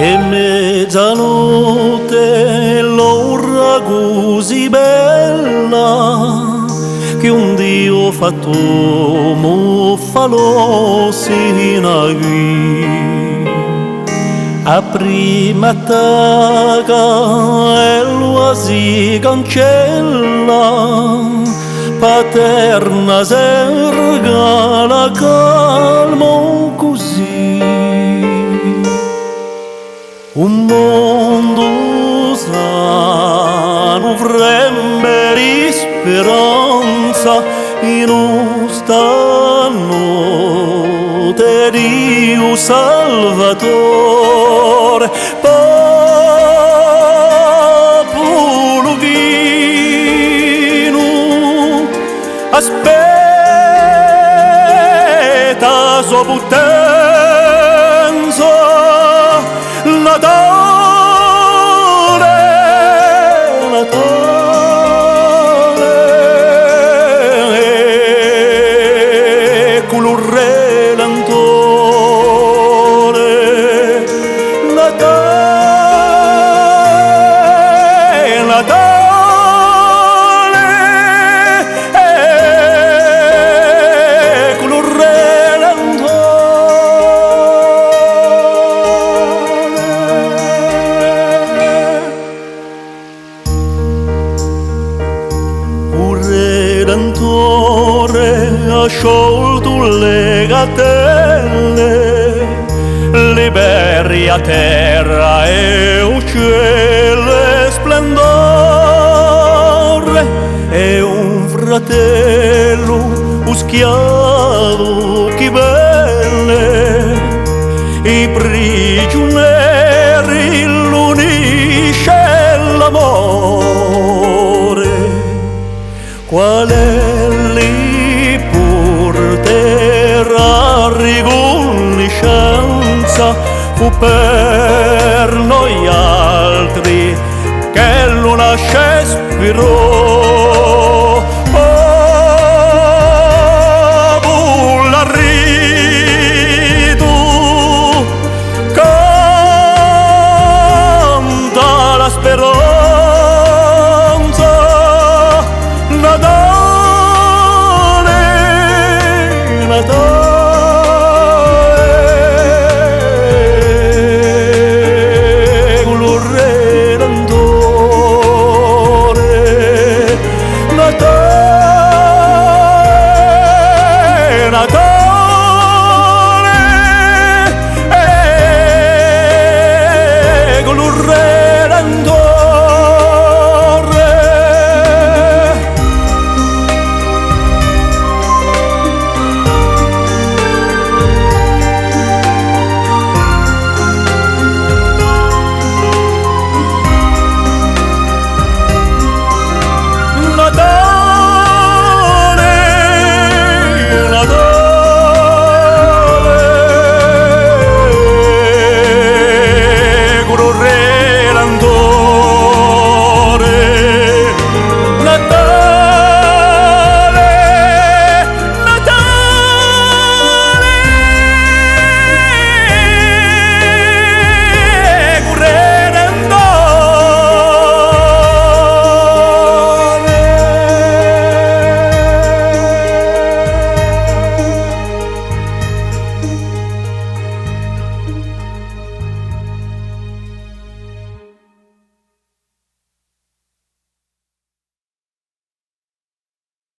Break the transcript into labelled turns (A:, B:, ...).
A: E mezzanotte l'ora così bella che un Dio fatto mo falò sino qui. A prima attacca e lo si cancella, paterna serga la calmo così. Un mondo sano vrembe di speranza in questa notte di un Salvatore. Popolo chino aspetta sua potenza, Natale, Natale, color relantore, Natale, Natale, color relantore. Redentore ha sciolto le catene, liberi a terra e uccelle splendore, e un fratello, un schiavo chi belle, i prigionieri l'unisce l'amore. Quale li porterà riconoscenza fu per noi altri che lo lascia spirò.